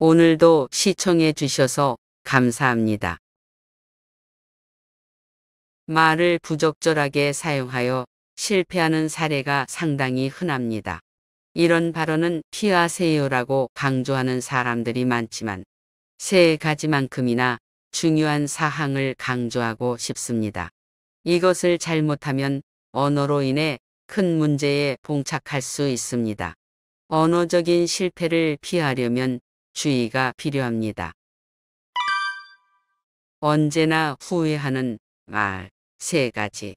오늘도 시청해 주셔서 감사합니다. 말을 부적절하게 사용하여 실패하는 사례가 상당히 흔합니다. 이런 발언은 피하세요라고 강조하는 사람들이 많지만 세 가지만큼이나 중요한 사항을 강조하고 싶습니다. 이것을 잘못하면 언어로 인해 큰 문제에 봉착할 수 있습니다. 언어적인 실패를 피하려면 주의가 필요합니다. 언제나 후회하는 말 세 가지.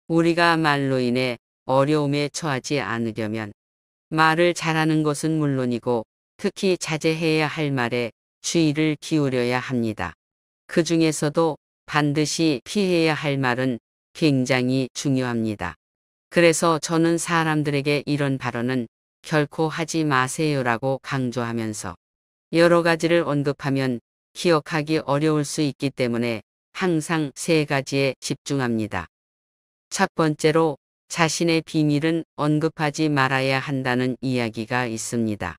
우리가 말로 인해 어려움에 처하지 않으려면 말을 잘하는 것은 물론이고 특히 자제해야 할 말에 주의를 기울여야 합니다. 그 중에서도 반드시 피해야 할 말은 굉장히 중요합니다. 그래서 저는 사람들에게 이런 발언은 결코 하지 마세요라고 강조하면서 여러 가지를 언급하면 기억하기 어려울 수 있기 때문에 항상 세 가지에 집중합니다. 첫 번째로 자신의 비밀은 언급하지 말아야 한다는 이야기가 있습니다.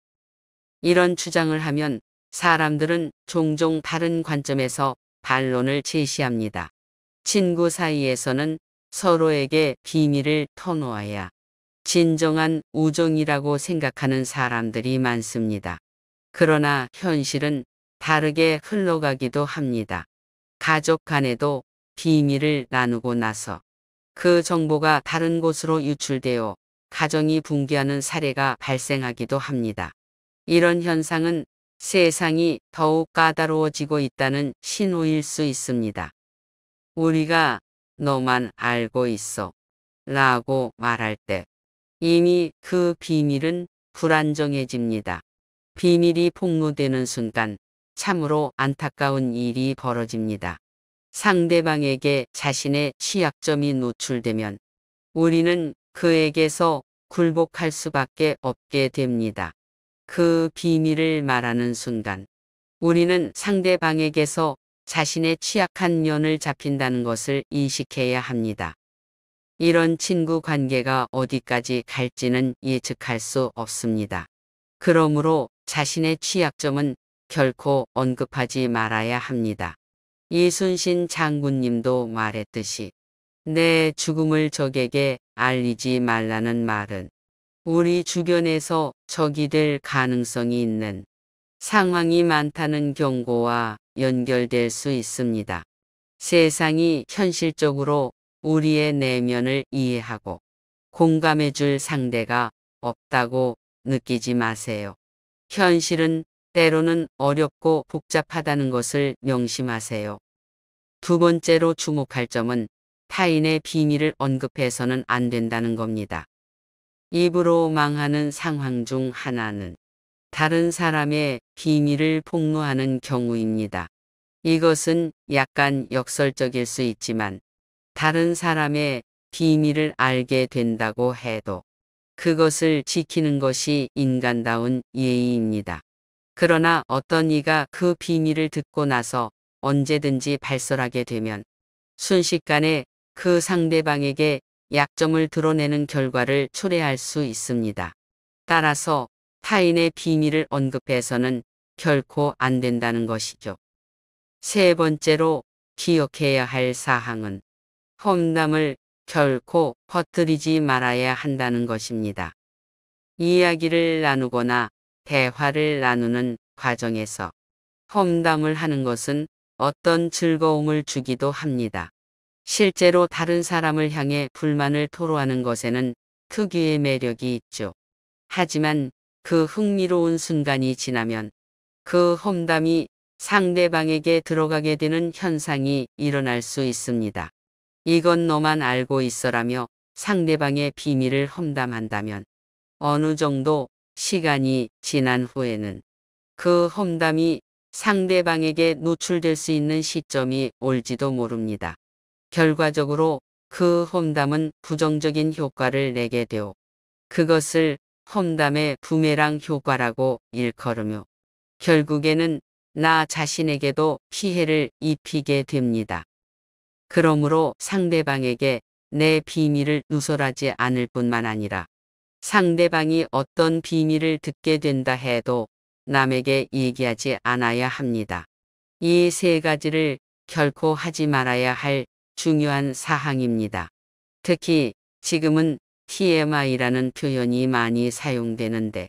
이런 주장을 하면 사람들은 종종 다른 관점에서 반론을 제시합니다. 친구 사이에서는 서로에게 비밀을 터놓아야 진정한 우정이라고 생각하는 사람들이 많습니다. 그러나 현실은 다르게 흘러가기도 합니다. 가족 간에도 비밀을 나누고 나서 그 정보가 다른 곳으로 유출되어 가정이 붕괴하는 사례가 발생하기도 합니다. 이런 현상은 세상이 더욱 까다로워지고 있다는 신호일 수 있습니다. 우리가 너만 알고 있어 라고 말할 때 이미 그 비밀은 불안정해집니다. 비밀이 폭로되는 순간 참으로 안타까운 일이 벌어집니다. 상대방에게 자신의 취약점이 노출되면 우리는 그에게서 굴복할 수밖에 없게 됩니다. 그 비밀을 말하는 순간 우리는 상대방에게서 자신의 취약한 면을 잡힌다는 것을 인식해야 합니다. 이런 친구 관계가 어디까지 갈지는 예측할 수 없습니다. 그러므로 자신의 취약점은 결코 언급하지 말아야 합니다. 이순신 장군님도 말했듯이 내 죽음을 적에게 알리지 말라는 말은 우리 주변에서 적이 될 가능성이 있는 상황이 많다는 경고와 연결될 수 있습니다. 세상이 현실적으로 우리의 내면을 이해하고 공감해 줄 상대가 없다고 느끼지 마세요. 현실은 때로는 어렵고 복잡하다는 것을 명심하세요. 두 번째로 주목할 점은 타인의 비밀을 언급해서는 안 된다는 겁니다. 입으로 망하는 상황 중 하나는 다른 사람의 비밀을 폭로하는 경우입니다. 이것은 약간 역설적일 수 있지만 다른 사람의 비밀을 알게 된다고 해도 그것을 지키는 것이 인간다운 예의입니다. 그러나 어떤 이가 그 비밀을 듣고 나서 언제든지 발설하게 되면 순식간에 그 상대방에게 약점을 드러내는 결과를 초래할 수 있습니다. 따라서 타인의 비밀을 언급해서는 결코 안 된다는 것이죠. 세 번째로 기억해야 할 사항은 험담을 결코 퍼뜨리지 말아야 한다는 것입니다. 이야기를 나누거나 대화를 나누는 과정에서 험담을 하는 것은 어떤 즐거움을 주기도 합니다. 실제로 다른 사람을 향해 불만을 토로하는 것에는 특유의 매력이 있죠. 하지만 그 흥미로운 순간이 지나면 그 험담이 상대방에게 들어가게 되는 현상이 일어날 수 있습니다. 이건 너만 알고 있어라며 상대방의 비밀을 험담한다면 어느 정도 시간이 지난 후에는 그 험담이 상대방에게 노출될 수 있는 시점이 올지도 모릅니다. 결과적으로 그 험담은 부정적인 효과를 내게 되어 그것을 험담의 부메랑 효과라고 일컬으며 결국에는 나 자신에게도 피해를 입히게 됩니다. 그러므로 상대방에게 내 비밀을 누설하지 않을 뿐만 아니라 상대방이 어떤 비밀을 듣게 된다 해도 남에게 얘기하지 않아야 합니다. 이 세 가지를 결코 하지 말아야 할 중요한 사항입니다. 특히 지금은 TMI라는 표현이 많이 사용되는데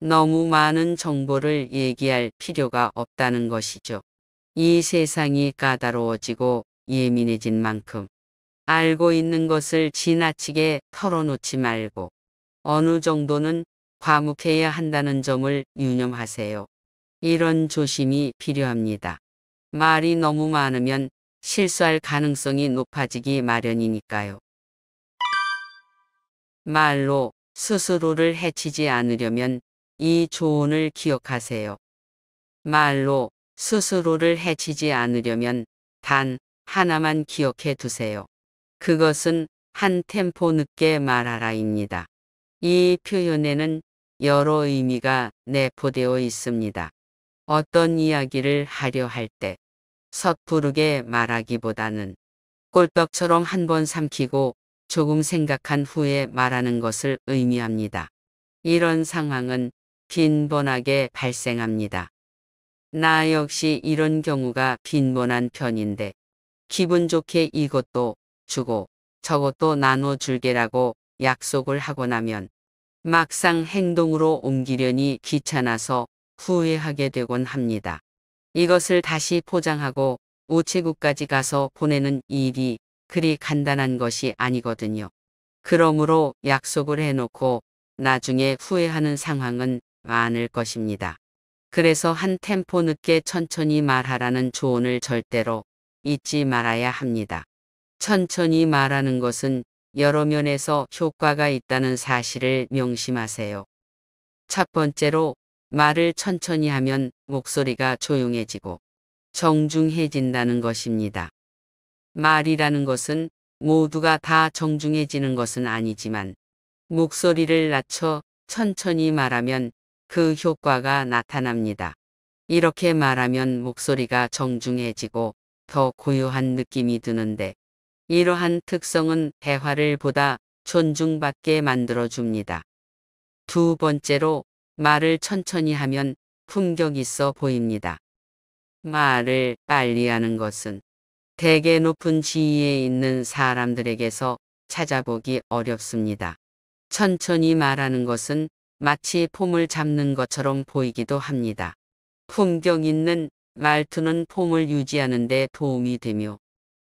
너무 많은 정보를 얘기할 필요가 없다는 것이죠. 이 세상이 까다로워지고 예민해진 만큼 알고 있는 것을 지나치게 털어놓지 말고 어느 정도는 과묵해야 한다는 점을 유념하세요. 이런 조심이 필요합니다. 말이 너무 많으면 실수할 가능성이 높아지기 마련이니까요. 말로 스스로를 해치지 않으려면 이 조언을 기억하세요. 말로 스스로를 해치지 않으려면 단 하나만 기억해 두세요. 그것은 한 템포 늦게 말하라입니다. 이 표현에는 여러 의미가 내포되어 있습니다. 어떤 이야기를 하려 할 때 섣부르게 말하기보다는 꼴떡처럼 한 번 삼키고 조금 생각한 후에 말하는 것을 의미합니다. 이런 상황은 빈번하게 발생합니다. 나 역시 이런 경우가 빈번한 편인데 기분 좋게 이것도 주고 저것도 나눠줄게라고 약속을 하고 나면 막상 행동으로 옮기려니 귀찮아서 후회하게 되곤 합니다. 이것을 다시 포장하고 우체국까지 가서 보내는 일이 그리 간단한 것이 아니거든요. 그러므로 약속을 해놓고 나중에 후회하는 상황은 많을 것입니다. 그래서 한 템포 늦게 천천히 말하라는 조언을 절대로 잊지 말아야 합니다. 천천히 말하는 것은 여러 면에서 효과가 있다는 사실을 명심하세요. 첫 번째로 말을 천천히 하면 목소리가 조용해지고 정중해진다는 것입니다. 말이라는 것은 모두가 다 정중해지는 것은 아니지만 목소리를 낮춰 천천히 말하면 그 효과가 나타납니다. 이렇게 말하면 목소리가 정중해지고 더 고요한 느낌이 드는데 이러한 특성은 대화를 보다 존중받게 만들어줍니다. 두 번째로 말을 천천히 하면 품격 있어 보입니다. 말을 빨리 하는 것은 대개 높은 지위에 있는 사람들에게서 찾아보기 어렵습니다. 천천히 말하는 것은 마치 폼을 잡는 것처럼 보이기도 합니다. 품격 있는 말투는 폼을 유지하는 데 도움이 되며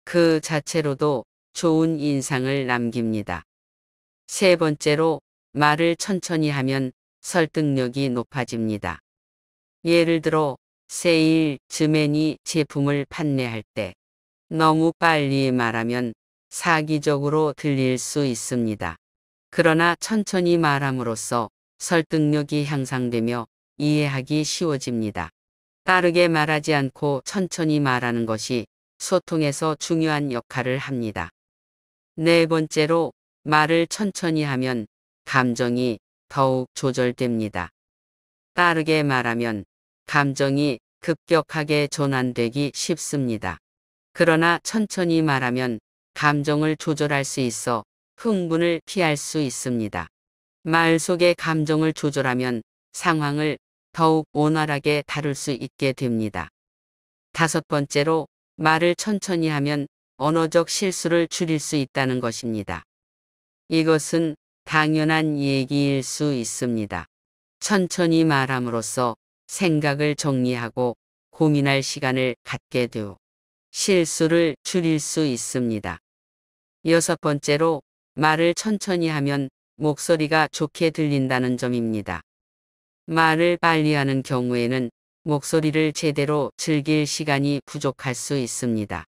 그 자체로도 좋은 인상을 남깁니다. 세 번째로 말을 천천히 하면 설득력이 높아집니다. 예를 들어 세일즈맨이 제품을 판매할 때 너무 빨리 말하면 사기적으로 들릴 수 있습니다. 그러나 천천히 말함으로써 설득력이 향상되며 이해하기 쉬워집니다. 빠르게 말하지 않고 천천히 말하는 것이 소통에서 중요한 역할을 합니다. 네 번째로 말을 천천히 하면 감정이 더욱 조절됩니다. 빠르게 말하면 감정이 급격하게 전환되기 쉽습니다. 그러나 천천히 말하면 감정을 조절할 수 있어 흥분을 피할 수 있습니다. 말 속의 감정을 조절하면 상황을 더욱 원활하게 다룰 수 있게 됩니다. 다섯 번째로 말을 천천히 하면 언어적 실수를 줄일 수 있다는 것입니다. 이것은 당연한 얘기일 수 있습니다. 천천히 말함으로써 생각을 정리하고 고민할 시간을 갖게 되어 실수를 줄일 수 있습니다. 여섯 번째로 말을 천천히 하면 목소리가 좋게 들린다는 점입니다. 말을 빨리 하는 경우에는 목소리를 제대로 즐길 시간이 부족할 수 있습니다.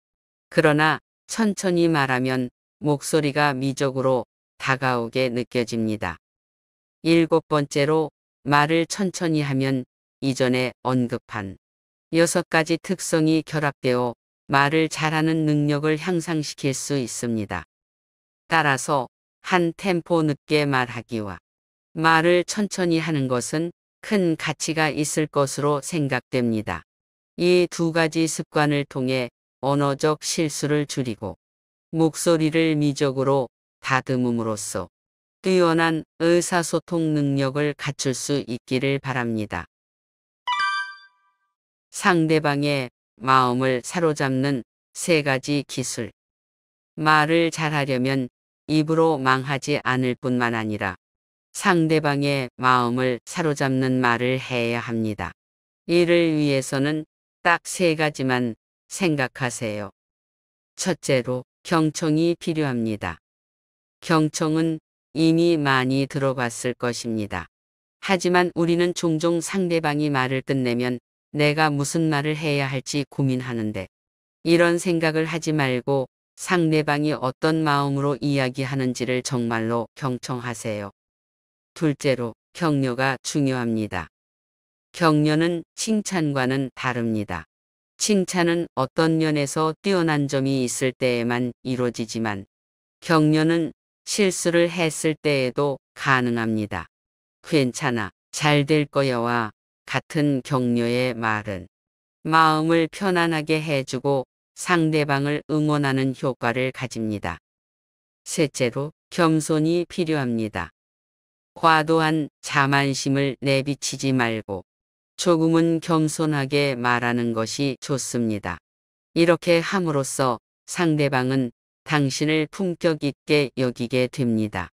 그러나 천천히 말하면 목소리가 미적으로 다가오게 느껴집니다. 일곱 번째로 말을 천천히 하면 이전에 언급한 6가지 특성이 결합되어 말을 잘하는 능력을 향상시킬 수 있습니다. 따라서 한 템포 늦게 말하기와 말을 천천히 하는 것은 큰 가치가 있을 것으로 생각됩니다. 이 두 가지 습관을 통해 언어적 실수를 줄이고 목소리를 미적으로 다듬음으로써 뛰어난 의사소통 능력을 갖출 수 있기를 바랍니다. 상대방의 마음을 사로잡는 3가지 기술. 말을 잘하려면 입으로 망하지 않을 뿐만 아니라 상대방의 마음을 사로잡는 말을 해야 합니다. 이를 위해서는 딱 3가지만 생각하세요. 첫째로 경청이 필요합니다. 경청은 이미 많이 들어봤을 것입니다. 하지만 우리는 종종 상대방이 말을 끝내면 내가 무슨 말을 해야 할지 고민하는데, 이런 생각을 하지 말고 상대방이 어떤 마음으로 이야기하는지를 정말로 경청하세요. 둘째로 격려가 중요합니다. 격려는 칭찬과는 다릅니다. 칭찬은 어떤 면에서 뛰어난 점이 있을 때에만 이루어지지만 격려는 실수를 했을 때에도 가능합니다. 괜찮아, 잘 될 거야와 같은 격려의 말은 마음을 편안하게 해주고 상대방을 응원하는 효과를 가집니다. 셋째로 겸손이 필요합니다. 과도한 자만심을 내비치지 말고 조금은 겸손하게 말하는 것이 좋습니다. 이렇게 함으로써 상대방은 당신을 품격 있게 여기게 됩니다.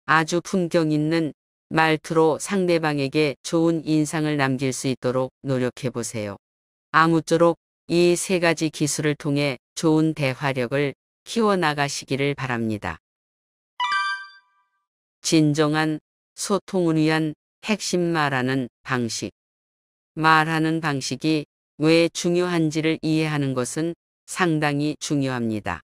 아주 품격 있는 말투로 상대방에게 좋은 인상을 남길 수 있도록 노력해 보세요. 아무쪼록 이 3가지 기술을 통해 좋은 대화력을 키워나가시기를 바랍니다. 진정한 소통을 위한 핵심 말하는 방식. 말하는 방식이 왜 중요한지를 이해하는 것은 상당히 중요합니다.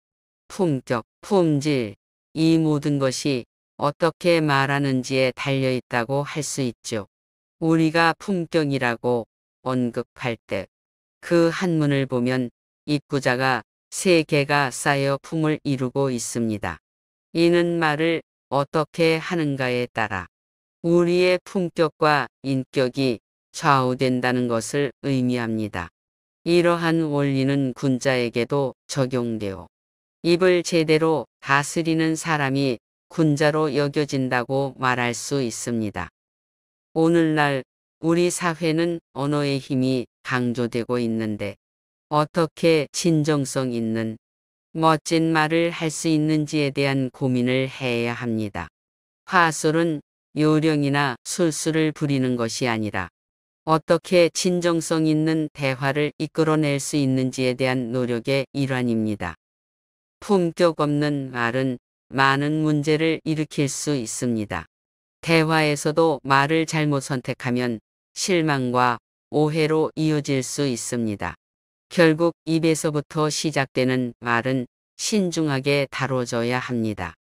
품격, 품질, 이 모든 것이 어떻게 말하는지에 달려 있다고 할 수 있죠. 우리가 품격이라고 언급할 때 그 한문을 보면 입구자가 3개가 쌓여 품을 이루고 있습니다. 이는 말을 어떻게 하는가에 따라 우리의 품격과 인격이 좌우된다는 것을 의미합니다. 이러한 원리는 군자에게도 적용되어 입을 제대로 다스리는 사람이 군자로 여겨진다고 말할 수 있습니다. 오늘날 우리 사회는 언어의 힘이 강조되고 있는데 어떻게 진정성 있는 멋진 말을 할 수 있는지에 대한 고민을 해야 합니다. 화술은 요령이나 술수를 부리는 것이 아니라 어떻게 진정성 있는 대화를 이끌어낼 수 있는지에 대한 노력의 일환입니다. 품격 없는 말은 많은 문제를 일으킬 수 있습니다. 대화에서도 말을 잘못 선택하면 실망과 오해로 이어질 수 있습니다. 결국 입에서부터 시작되는 말은 신중하게 다뤄져야 합니다.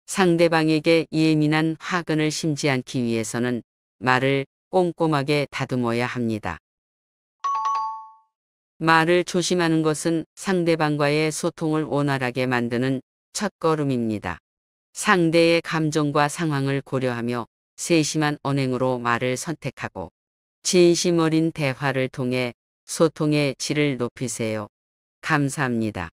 상대방에게 예민한 화근을 심지 않기 위해서는 말을 꼼꼼하게 다듬어야 합니다. 말을 조심하는 것은 상대방과의 소통을 원활하게 만드는 첫걸음입니다. 상대의 감정과 상황을 고려하며 세심한 언행으로 말을 선택하고 진심 어린 대화를 통해 소통의 질을 높이세요. 감사합니다.